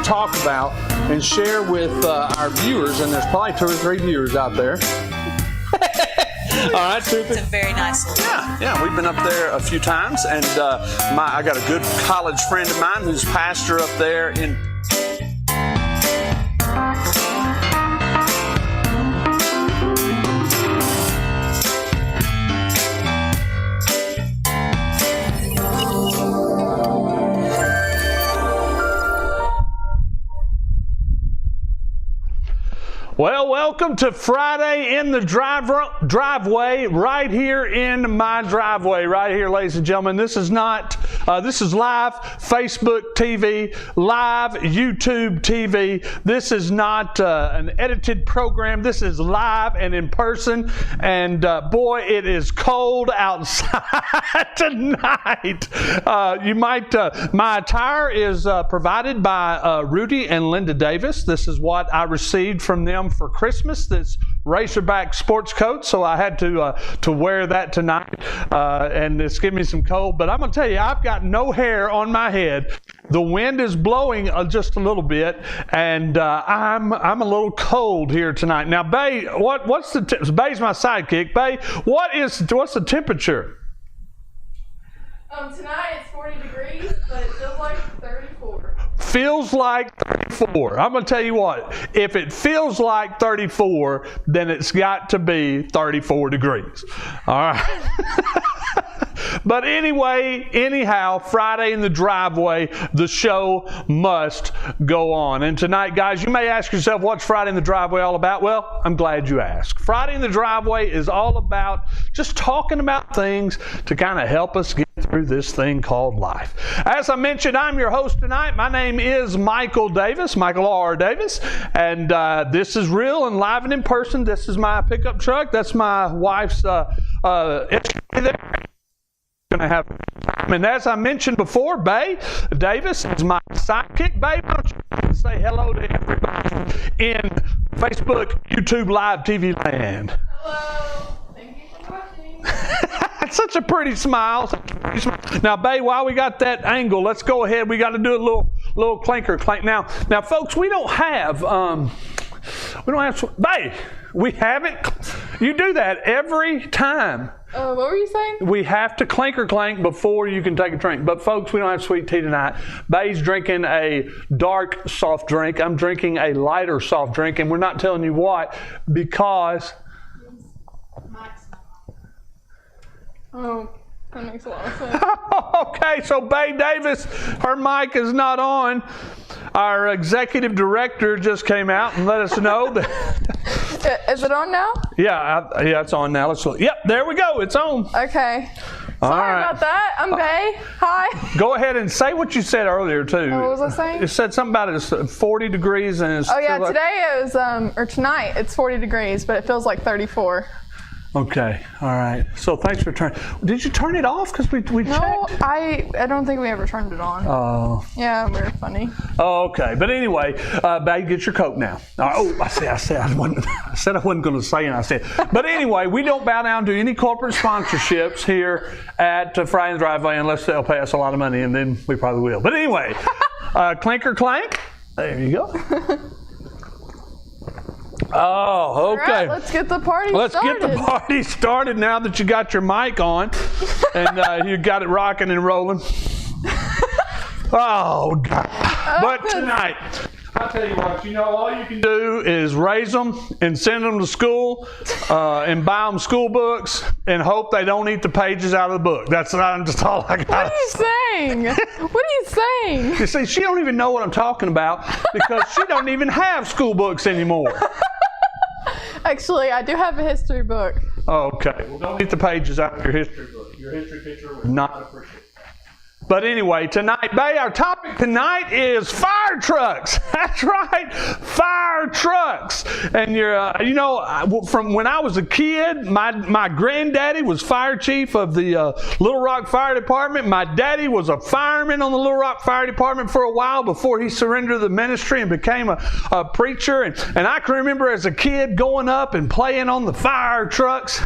talk about and share with our viewers, and there's probably 2 or 3 viewers out there. All right, it's a very nice little yeah, we've been up there a few times, and I got a good college friend of mine who's pastor up there in. Well, welcome to Friday in the driveway, right here in my driveway, right here, ladies and gentlemen. This is not, this is live Facebook TV, live YouTube TV. This is not an edited program. This is live and in person. And boy, it is cold outside tonight. My attire is provided by Rudy and Linda Davis. This is what I received from them for Christmas, this Racerback sports coat, so I had to wear that tonight, and it's giving me some cold. But I'm going to tell you, I've got no hair on my head. The wind is blowing just a little bit, and I'm a little cold here tonight. Now, Bay, what's the Bay's my sidekick. Bay, what's the temperature? Tonight it's 40 degrees, but it feels like 34. Feels like 34. I'm going to tell you what, if it feels like 34, then it's got to be 34 degrees. All right. But anyhow, Friday in the driveway, the show must go on. And tonight, guys, you may ask yourself, what's Friday in the driveway all about? Well, I'm glad you asked. Friday in the driveway is all about just talking about things to kind of help us get through this thing called life. As I mentioned, I'm your host tonight. My name is Michael Davis, Michael R. Davis, and this is real and live and in person. This is my pickup truck. That's my wife's SUV there. Gonna have, and as I mentioned before, Bay Davis is my sidekick. Bay, why don't you say hello to everybody in Facebook, YouTube, Live TV land? Hello. Thank you for watching. That's such a pretty smile. Now, Bay, while we got that angle, let's go ahead. We got to do a little clinker clank. Now, folks, we don't have. Bay, we haven't. You do that every time. What were you saying? We have to clinker clank before you can take a drink. But folks, we don't have sweet tea tonight. Bay's drinking a dark soft drink. I'm drinking a lighter soft drink, and we're not telling you what because. Oh, that makes a lot of sense. Okay, so Bay Davis, her mic is not on. Our executive director just came out and let us know that. Is it on now? Yeah, it's on now. Let's look. Yep, there we go. It's on. Okay. Sorry about that. I'm Bay. Hi. Go ahead and say what you said earlier too. What was I saying? You said something about it's 40 degrees and it's. Oh yeah, today it was or tonight it's 40 degrees, but it feels like 34. Okay, all right. So thanks for turning. Did you turn it off? Because we checked. No, I don't think we ever turned it on. Oh. Yeah, we're funny. Oh, okay, but anyway, Bay, get your coat now. I said I wasn't going to say, and I said. But anyway, we don't bow down to any corporate sponsorships here at Friday in the Driveway unless they'll pay us a lot of money, and then we probably will. But anyway, clinker clank. There you go. Oh, okay. All right, let's get the party started. Let's get the party started now that you got your mic on and you got it rocking and rolling. Oh, God. But tonight, I'll tell you what, all you can do is raise them and send them to school and buy them school books and hope they don't eat the pages out of the book. That's just all I got. What are you saying? What are you saying? You see, she don't even know what I'm talking about because she don't even have school books anymore. Actually, I do have a history book. Okay. Well, don't eat the pages out of your history book. Your history teacher would not appreciate it. But anyway, tonight, Bay, our topic tonight is fire trucks. That's right, fire trucks. And from when I was a kid, my granddaddy was fire chief of the Little Rock Fire Department. My daddy was a fireman on the Little Rock Fire Department for a while before he surrendered the ministry and became a preacher. And I can remember as a kid going up and playing on the fire trucks.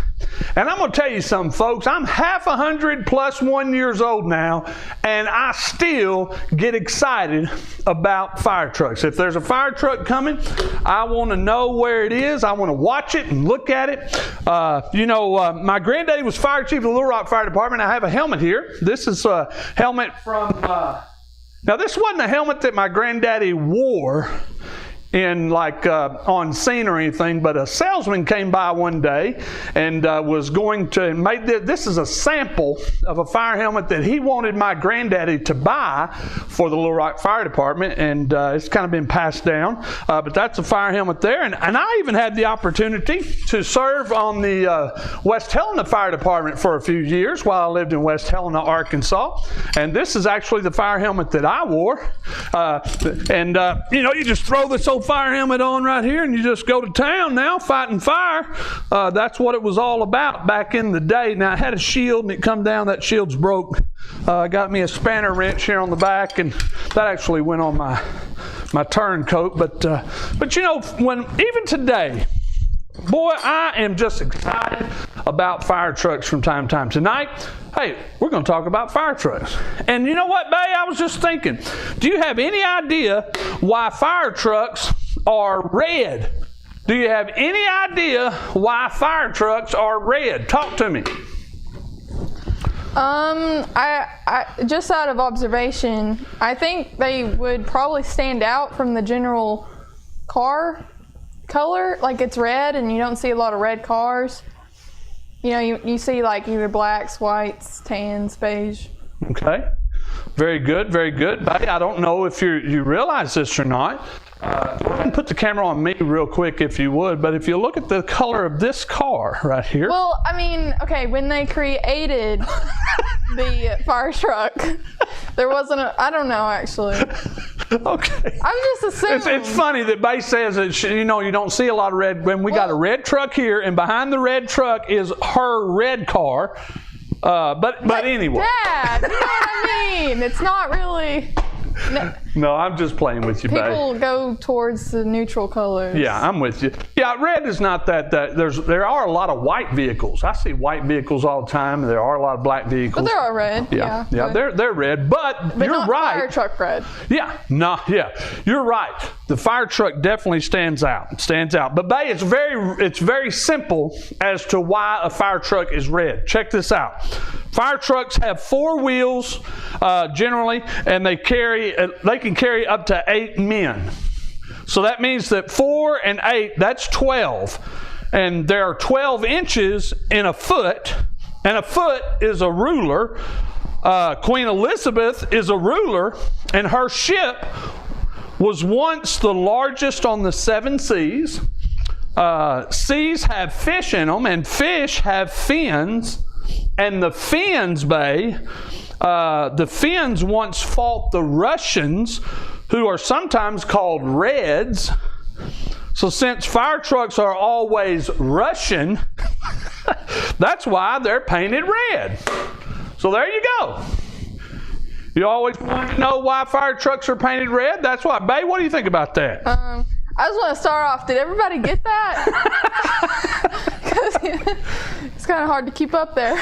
And I'm going to tell you something, folks. I'm half 100 plus 1 years old now, and I still get excited about fire trucks. If there's a fire truck coming, I want to know where it is. I want to watch it and look at it. My granddaddy was fire chief of the Little Rock Fire Department. I have a helmet here. This is a helmet from... Now, this wasn't a helmet that my granddaddy wore in on scene or anything, but a salesman came by one day and was going to make this is a sample of a fire helmet that he wanted my granddaddy to buy for the Little Rock Fire Department, and it's kind of been passed down, but that's a fire helmet there. And I even had the opportunity to serve on the West Helena Fire Department for a few years while I lived in West Helena, Arkansas, and this is actually the fire helmet that I wore. You just throw this old fire helmet on right here and you just go to town now fighting fire. That's what it was all about back in the day. Now, I had a shield and it come down. That shield's broke. I got me a spanner wrench here on the back, and that actually went on my turncoat. But when even today, boy, I am just excited about fire trucks from time to time. Tonight, hey, we're going to talk about fire trucks. And you know what, Bay? I was just thinking, do you have any idea why fire trucks are red? Do you have any idea why fire trucks are red? Talk to me. I just out of observation, I think they would probably stand out from the general car color. Like, it's red and you don't see a lot of red cars. You see like either blacks, whites, tans, beige. Okay. Very good, very good. Buddy, I don't know if you realize this or not. Go ahead and put the camera on me real quick if you would, but if you look at the color of this car right here. Well, I mean, okay, when they created the fire truck, there wasn't I don't know, actually. Okay. I'm just assuming. It's funny that Bay says that, you don't see a lot of red. When we got a red truck here, and behind the red truck is her red car. But anyway. Dad, you know what I mean? It's not really. No, I'm just playing with you, babe. People go towards the neutral colors. Yeah, I'm with you. Yeah, red is not that. There are a lot of white vehicles. I see white vehicles all the time. There are a lot of black vehicles. But they're all red. Yeah, they're red. But you're not right. Fire truck red. Yeah, you're right. The fire truck definitely stands out. But Bay, it's very simple as to why a fire truck is red. Check this out. Fire trucks have 4 wheels generally, and they can carry up to 8 men. So that means that 4 and 8, that's 12. And there are 12 inches in a foot, and a foot is a ruler. Queen Elizabeth is a ruler, and her ship was once the largest on the 7 seas. Seas have fish in them, and fish have fins. And the fins, Bay, the Finns once fought the Russians, who are sometimes called Reds. So since fire trucks are always Russian, that's why they're painted red. So there you go. You always want to know why fire trucks are painted red? That's why. Bay, what do you think about that? I just want to start off, did everybody get that? Because it's kind of hard to keep up there.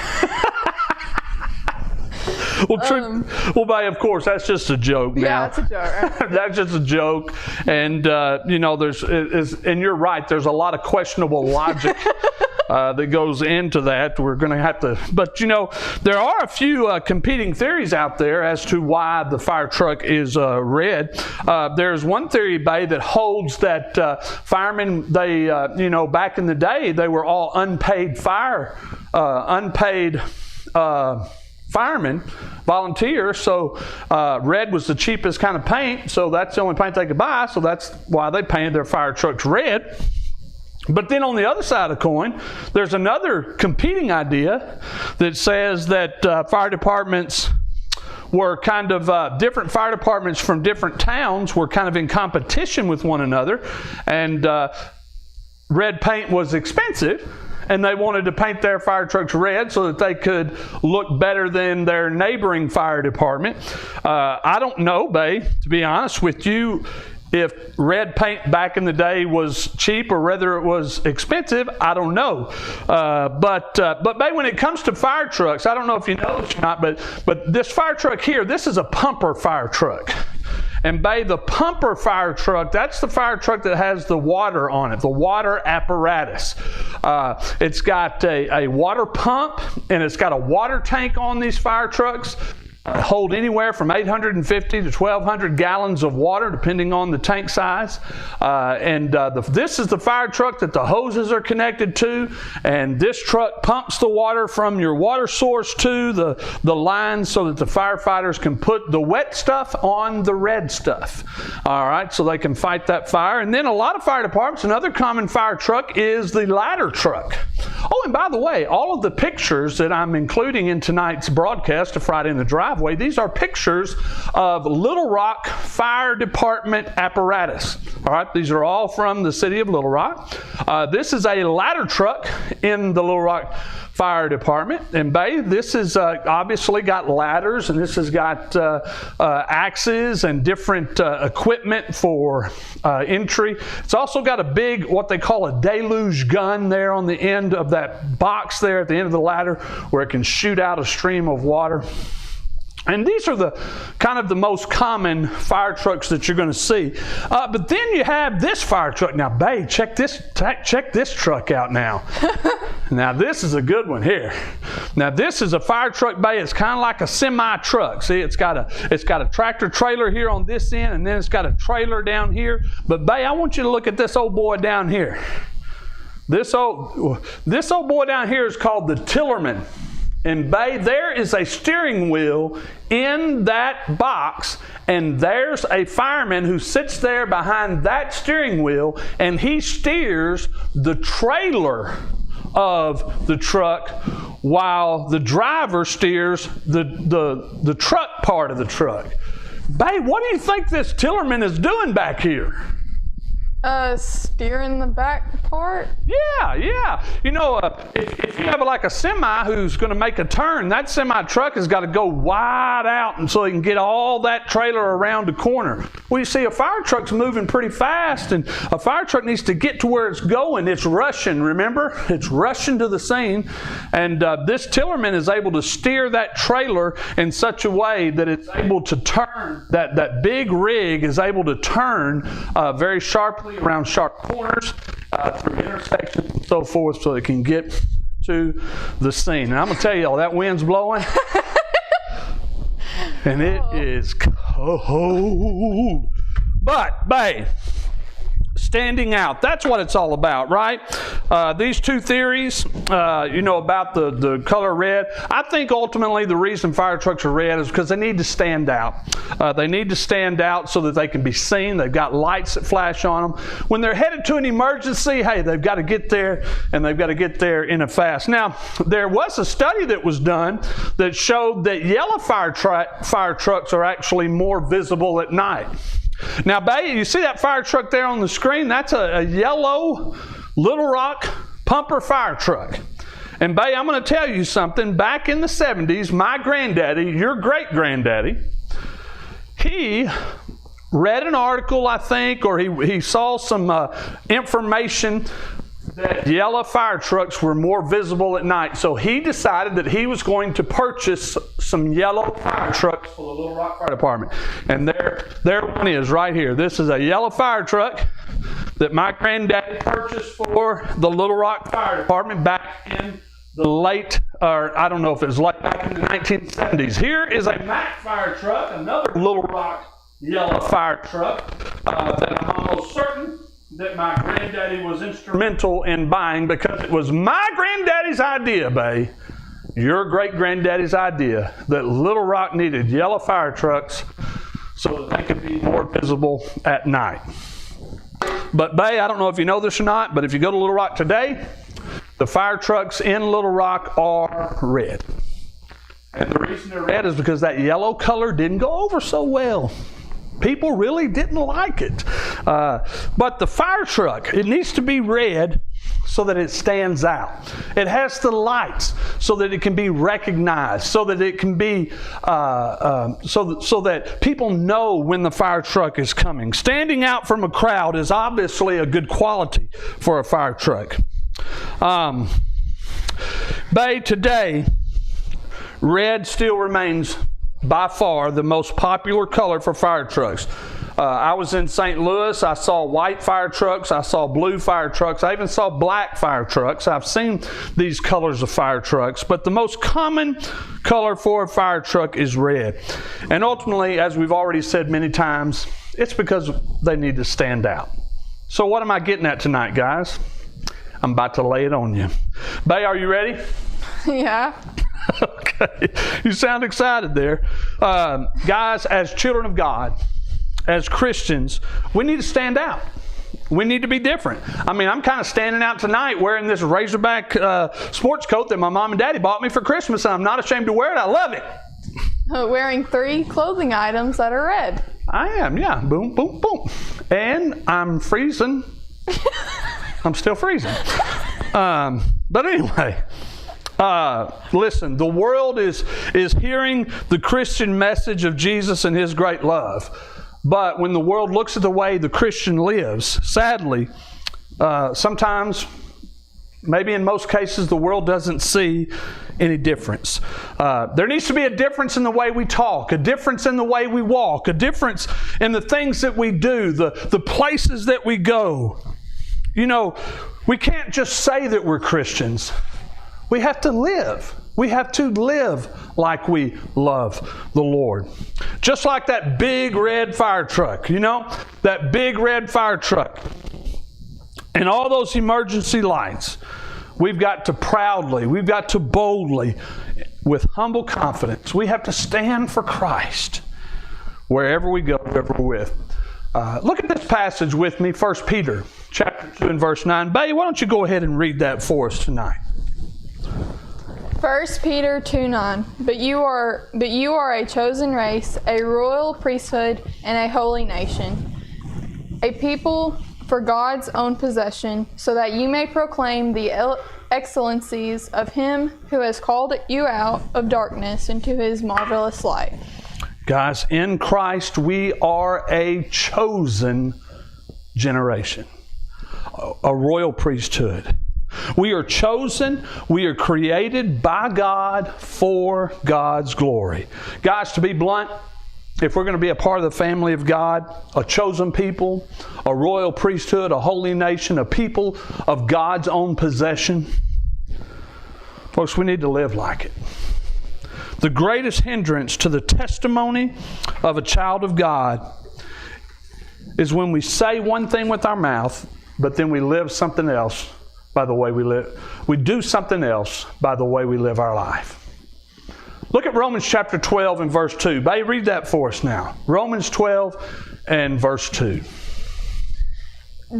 Well, Bay, of course, that's just a joke now. Yeah, it's a joke. Right? That's just a joke. And, and you're right, there's a lot of questionable logic that goes into that. We're going to have to, but there are a few competing theories out there as to why the fire truck is red. There's one theory, Bay, that holds that firemen, they, back in the day, they were all unpaid firemen, volunteers, so red was the cheapest kind of paint, so that's the only paint they could buy, so that's why they painted their fire trucks red. But then on the other side of the coin, there's another competing idea that says that fire departments were kind of different fire departments from different towns were kind of in competition with one another, and red paint was expensive, and they wanted to paint their fire trucks red so that they could look better than their neighboring fire department. I don't know, Bay, to be honest with you, if red paint back in the day was cheap or whether it was expensive, I don't know. But when it comes to fire trucks, I don't know if you know this or not, but this fire truck here, this is a pumper fire truck. And the pumper fire truck, that's the fire truck that has the water on it, the water apparatus. It's got a water pump, and it's got a water tank on these fire trucks. Hold anywhere from 850 to 1,200 gallons of water, depending on the tank size. This is the fire truck that the hoses are connected to, and this truck pumps the water from your water source to the line so that the firefighters can put the wet stuff on the red stuff. All right, so they can fight that fire. And then a lot of fire departments, another common fire truck is the ladder truck. Oh, and by the way, all of the pictures that I'm including in tonight's broadcast of Friday in the Driveway, these are pictures of Little Rock Fire Department apparatus. All right, these are all from the city of Little Rock. This is a ladder truck in the Little Rock Fire Department. And this is obviously got ladders, and this has got axes and different equipment for entry. It's also got a big, what they call a deluge gun there on the end of that box there at the end of the ladder, where it can shoot out a stream of water. And these are the kind of the most common fire trucks that you're going to see. But then you have this fire truck. Now, babe, check this truck out now. Now, this is a good one here. Now, this is a fire truck, babe. It's kind of like a semi-truck. See, it's got a tractor trailer here on this end, and then it's got a trailer down here. But, babe, I want you to look at this old boy down here. This old boy down here is called the Tillerman. And there is a steering wheel in that box, and there's a fireman who sits there behind that steering wheel, and he steers the trailer of the truck while the driver steers the truck part of the truck. Babe, what do you think this Tillerman is doing back here? Steering the back part? Yeah. You know, if you have like a semi who's going to make a turn, that semi truck has got to go wide out, and so they can get all that trailer around the corner. Well, you see, a fire truck's moving pretty fast, and a fire truck needs to get to where it's going. It's rushing, remember? It's rushing to the scene, and this Tillerman is able to steer that trailer in such a way that it's able to turn, that big rig is able to turn very sharply around sharp corners, through intersections and so forth, so it can get to the scene. And I'm going to tell you all, that wind's blowing, and it is cold. But, babe, standing out, that's what it's all about, right? These two theories, about the color red. I think ultimately the reason fire trucks are red is because they need to stand out. They need to stand out so that they can be seen. They've got lights that flash on them. When they're headed to an emergency, hey, they've got to get there, and they've got to get there in a fast. Now, there was a study that was done that showed that yellow fire trucks are actually more visible at night. Now, babe, you see that fire truck there on the screen? That's a yellow Little Rock pumper fire truck. And, babe, I'm going to tell you something. Back in the 70s, my granddaddy, your great-granddaddy, he read an article, I think, or he saw some information that yellow fire trucks were more visible at night. So he decided that he was going to purchase some yellow fire trucks for the Little Rock Fire Department. And there one is right here. This is a yellow fire truck that my granddaddy purchased for the Little Rock Fire Department back in the late, or I don't know if it was late, back in the 1970s. Here is a Mack fire truck, another Little Rock yellow fire truck that I'm almost certain that my granddaddy was instrumental in buying, because it was my granddaddy's idea, babe, your great-granddaddy's idea, that Little Rock needed yellow fire trucks so that they could be more visible at night. But, babe, I don't know if you know this or not, but if you go to Little Rock today, the fire trucks in Little Rock are red. And the reason they're red is because that yellow color didn't go over so well. People really didn't like it. But the fire truck, it needs to be red so that it stands out. It has the lights so that it can be recognized, so that it can be, so that people know when the fire truck is coming. Standing out from a crowd is obviously a good quality for a fire truck. Today, red still remains by far the most popular color for fire trucks. I was in St. Louis. I saw white fire trucks. I saw blue fire trucks. I even saw black fire trucks. I've seen these colors of fire trucks, but the most common color for a fire truck is red. And ultimately, as we've already said many times, it's because they need to stand out. So what am I getting at tonight, guys? I'm about to lay it on you. Bay, are you ready? Yeah. Okay. You sound excited there. Guys, as children of God, as Christians, we need to stand out. We need to be different. I mean, I'm kind of standing out tonight wearing this Razorback sports coat that my mom and daddy bought me for Christmas, and I'm not ashamed to wear it. I love it. Wearing 3 clothing items that are red. I am, yeah. Boom, boom, boom. And I'm freezing. I'm still freezing. But anyway, listen, the world is hearing the Christian message of Jesus and His great love. But when the world looks at the way the Christian lives, sadly, sometimes, maybe in most cases, the world doesn't see any difference. There needs to be a difference in the way we talk, a difference in the way we walk, a difference in the things that we do, the places that we go. You know, we can't just say that we're Christians. We have to live. We have to live like we love the Lord. Just like that big red fire truck, you know? That big red fire truck. And all those emergency lights. We've got to proudly, we've got to boldly, with humble confidence, we have to stand for Christ wherever we go, wherever we're with. Look at this passage with me, 1 Peter chapter 2 and verse 9. Bay, why don't you go ahead and read that for us tonight? 1 Peter 2:9. But you are a chosen race, a royal priesthood, and a holy nation, a people for God's own possession, so that you may proclaim the excellencies of Him who has called you out of darkness into His marvelous light. Guys, in Christ we are a chosen generation, a royal priesthood. We are chosen, we are created by God for God's glory. Guys, to be blunt, if we're going to be a part of the family of God, a chosen people, a royal priesthood, a holy nation, a people of God's own possession, folks, we need to live like it. The greatest hindrance to the testimony of a child of God is when we say one thing with our mouth, but then we live something else by the way we live. We do something else by the way we live our life. Look at Romans chapter 12 and verse 2. Bay, read that for us now. Romans 12 and verse 2.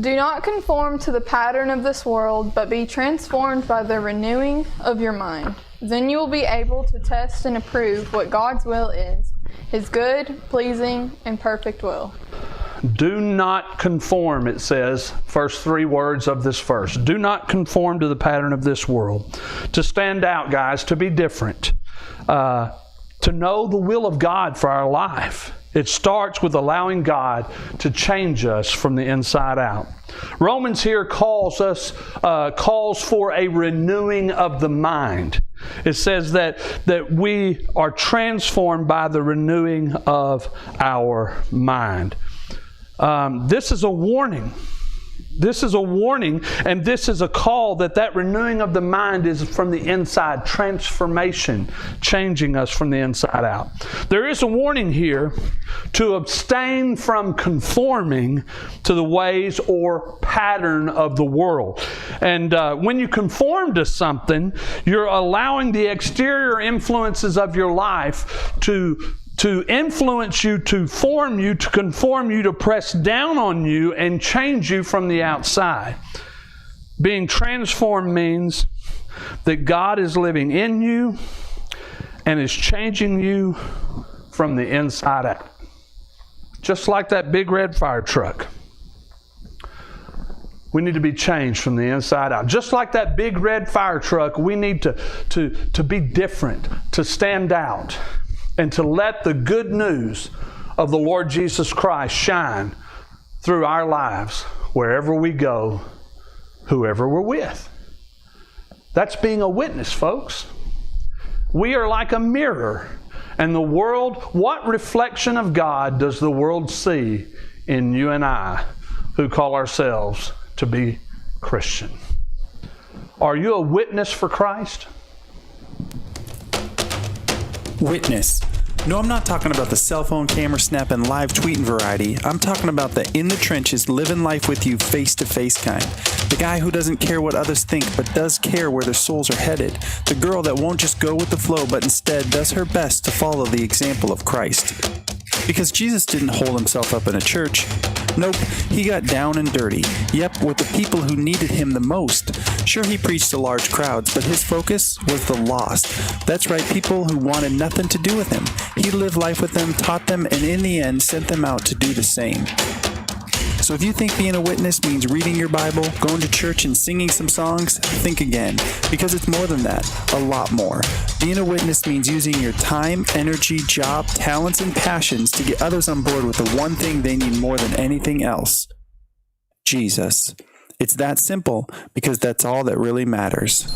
Do not conform to the pattern of this world, but be transformed by the renewing of your mind. Then you will be able to test and approve what God's will is, His good, pleasing, and perfect will. Do not conform, it says, first 3 words of this verse. Do not conform to the pattern of this world. To stand out, guys, to be different, to know the will of God for our life. It starts with allowing God to change us from the inside out. Romans here calls for a renewing of the mind. It says that we are transformed by the renewing of our mind. This is a warning. This is a warning, and this is a call that renewing of the mind is from the inside, transformation, changing us from the inside out. There is a warning here to abstain from conforming to the ways or pattern of the world. And when you conform to something, you're allowing the exterior influences of your life to influence you, to form you, to conform you, to press down on you and change you from the outside. Being transformed means that God is living in you and is changing you from the inside out. Just like that big red fire truck. We need to be changed from the inside out. Just like that big red fire truck, we need to be different, to stand out, and to let the good news of the Lord Jesus Christ shine through our lives wherever we go, whoever we're with. That's being a witness, folks. We are like a mirror. And the world, what reflection of God does the world see in you and I who call ourselves to be Christian? Are you a witness for Christ? Witness. No, I'm not talking about the cell phone camera snapping live tweeting variety. I'm talking about the in the trenches, living life with you face to face kind. The guy who doesn't care what others think but does care where their souls are headed. The girl that won't just go with the flow but instead does her best to follow the example of Christ. Because Jesus didn't hold himself up in a church. Nope, he got down and dirty. Yep, with the people who needed him the most. Sure, he preached to large crowds, but his focus was the lost. That's right, people who wanted nothing to do with him. He lived life with them, taught them, and in the end sent them out to do the same. So if you think being a witness means reading your Bible, going to church, and singing some songs, think again. Because it's more than that, a lot more. Being a witness means using your time, energy, job, talents, and passions to get others on board with the one thing they need more than anything else: Jesus. It's that simple, because that's all that really matters.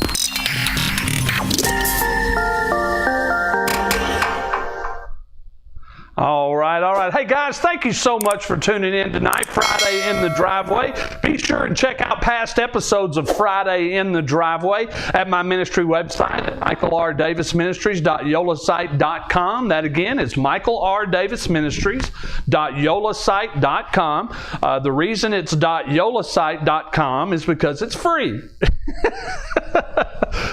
All right, all right. Hey, guys, thank you so much for tuning in tonight, Friday in the Driveway. Be sure and check out past episodes of Friday in the Driveway at my ministry website at michaelrdavisministries.yolasite.com. That, again, is michaelrdavisministries.yolasite.com. The reason it's .yolasite.com is because it's free.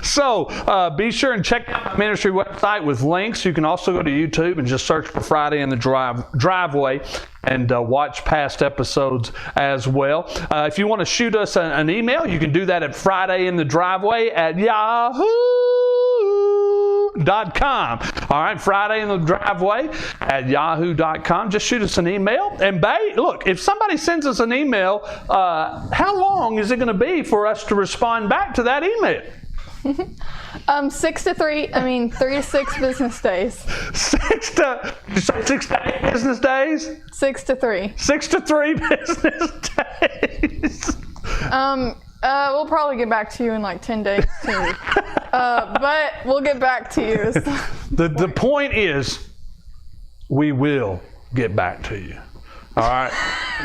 So be sure and check out my ministry website with links. You can also go to YouTube and just search for Friday in the Driveway and watch past episodes as well. If you want to shoot us an email, you can do that at FridayInTheDriveway@yahoo.com. All right, FridayInTheDriveway@yahoo.com. Just shoot us an email. And look, if somebody sends us an email, how long is it going to be for us to respond back to that email? 3 to 6 business days. 6 to 8 business days? 6 to 3. 6 to 3 business days. We'll probably get back to you in like 10 days too. But we'll get back to you. The point is, we will get back to you. All right?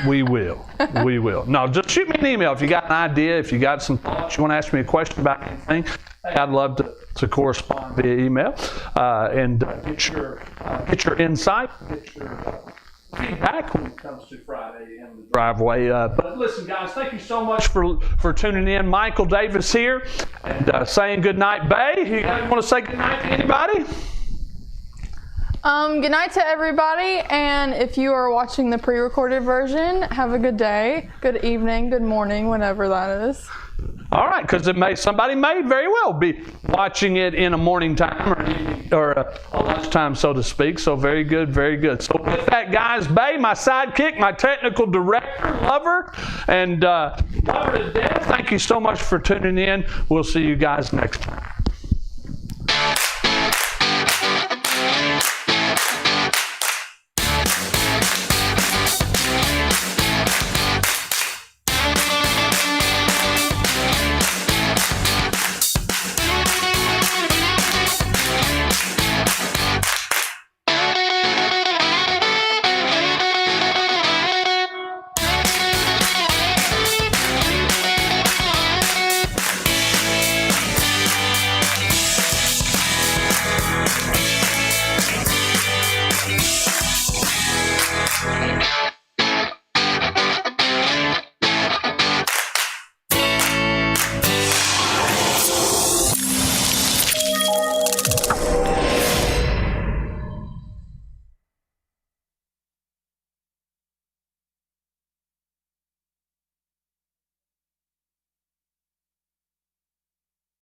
We will. We will. No, just shoot me an email if you got an idea, if you got some thoughts, you want to ask me a question about anything. I'd love to correspond via email and get your insight, get your feedback when it comes to Friday in the Driveway. But listen, guys, thank you so much for tuning in. Michael Davis here and saying good night, Bay. You guys want to say good night to anybody? Good night to everybody, and if you are watching the pre-recorded version, have a good day, good evening, good morning, whenever that is. All right, because somebody may very well be watching it in a morning time or a lunchtime, so to speak. So very good, very good. So with that, guys, Bay, my sidekick, my technical director, lover, and lover to death, thank you so much for tuning in. We'll see you guys next time.